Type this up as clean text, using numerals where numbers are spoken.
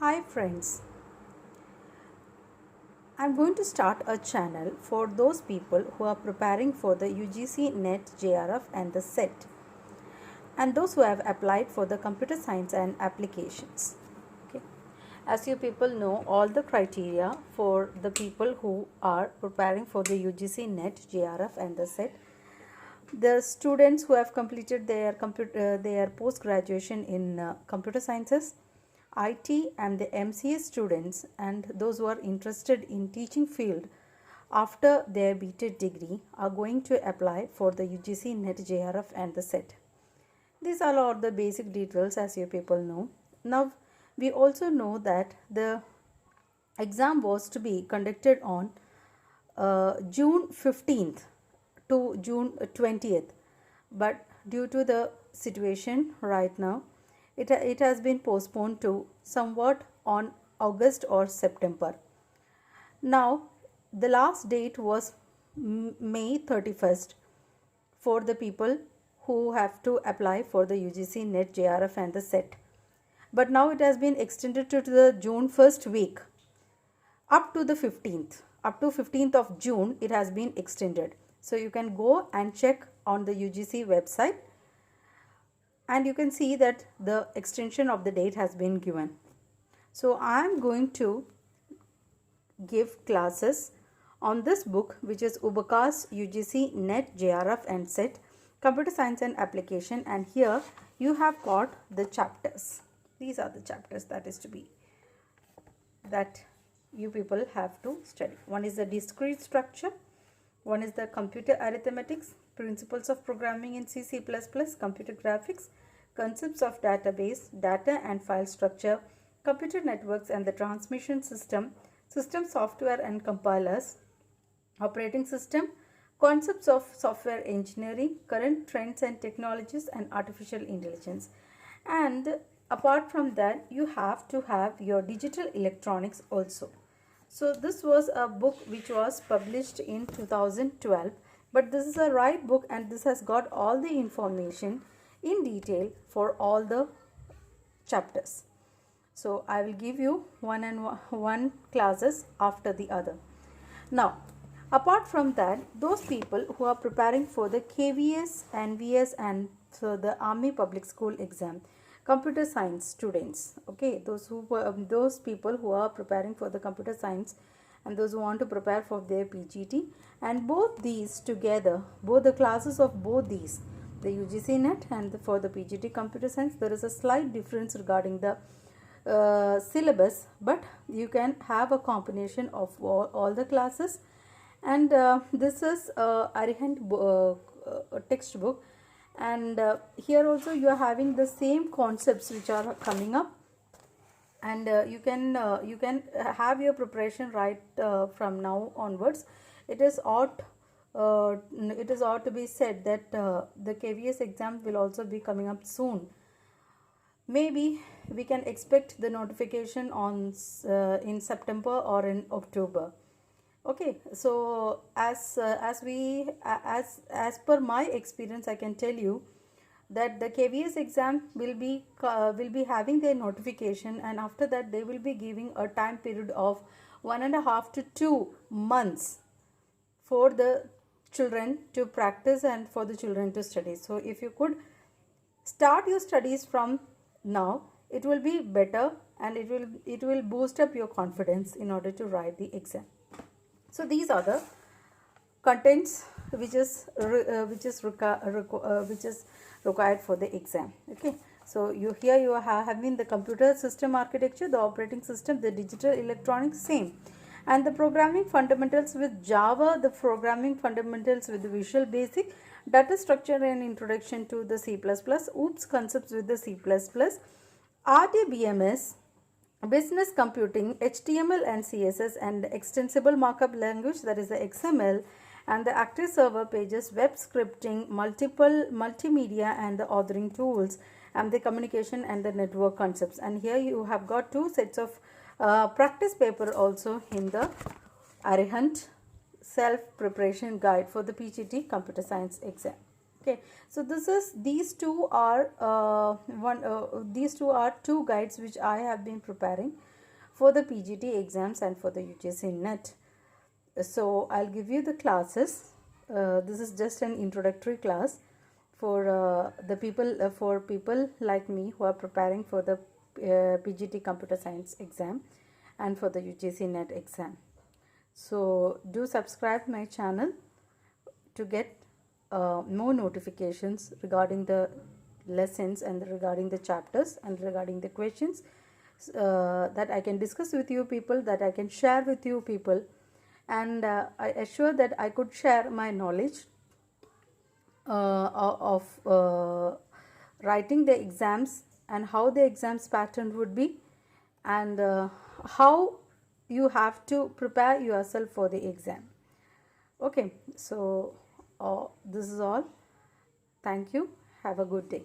Hi friends, I'm going to start a channel for those people who are preparing for the UGC NET JRF and the SET, and those who have applied for the computer science and applications. Okay. As you people know, all the criteria for the people who are preparing for the UGC NET JRF and the SET, the students who have completed their post graduation in computer sciences, IT, and the MCA students, and those who are interested in teaching field after their BTech degree are going to apply for the UGC NET JRF and the SET. These are all the basic details, as you people know. Now we also know that the exam was to be conducted on June 15th to June 20th, but due to the situation right now, it has been postponed to somewhat on August or September. Now the last date was May 31st for the people who have to apply for the UGC NET JRF and the SET, but now it has been extended to the June 1st week up to the 15th of June. It has been extended, so you can go and check on the UGC website and you can see that the extension of the date has been given. So I am going to give classes on this book, which is Ubaqas UGC NET JRF and SET Computer Science and Application, and here you have got the chapters. These are the chapters that you people have to study. One is the discrete structure, one is the computer arithmetics, principles of programming in C++, computer graphics, concepts of database, data and file structure, computer networks and the transmission system, system software and compilers, operating system, concepts of software engineering, current trends and technologies, and artificial intelligence. And apart from that, you have to have your digital electronics also. So this was a book which was published in 2012, but this is a right book and this has got all the information in detail for all the chapters. So I will give you one classes after the other. Now, apart from that, those people who are preparing for the KVS, NVS and so the Army Public School exam, computer science students, okay, those people who are preparing for the computer science and those who want to prepare for their PGT, and both these together, both the classes of both these, the UGC NET and for the PGT computer science, there is a slight difference regarding the syllabus, but you can have a combination of all the classes. And this is Arihant textbook, and here also you are having the same concepts which are coming up, and you can have your preparation right from now onwards. It is ought to be said that the KVS exam will also be coming up soon. Maybe we can expect the notification on in September or in October. Okay, so as per my experience, I can tell you that the KVS exam will be having their notification, and after that they will be giving a time period of 1.5 to 2 months for the children to practice and for the children to study. So if you could start your studies from now, it will be better, and it will boost up your confidence in order to write the exam. So these are the contents which is required for the exam. Okay, so you are having the computer system architecture, the operating system, the digital electronics, same, and the programming fundamentals with Java, the programming fundamentals with the Visual Basic, data structure and introduction to the C++, OOPS concepts with the C++, RDBMS, business computing, HTML and CSS, and extensible markup language, that is the XML, and the active server pages, web scripting, multimedia and the authoring tools, and the communication and the network concepts. And here you have got 2 sets of practice paper also in the Arihant self preparation guide for the PGT computer science exam. Okay, so these two are 2 guides which I have been preparing for the PGT exams and for the UGC NET. So I'll give you the classes. This is just an introductory class for the people, for people like me who are preparing for the PGT computer science exam and for the UGC NET exam. So do subscribe my channel to get more notifications regarding the lessons and regarding the chapters and regarding the questions that I can discuss with you people, that I can share with you people, and I assure that I could share my knowledge of writing the exams and how the exams pattern would be, and how you have to prepare yourself for the exam. Okay, so this is all. Thank you. Have a good day.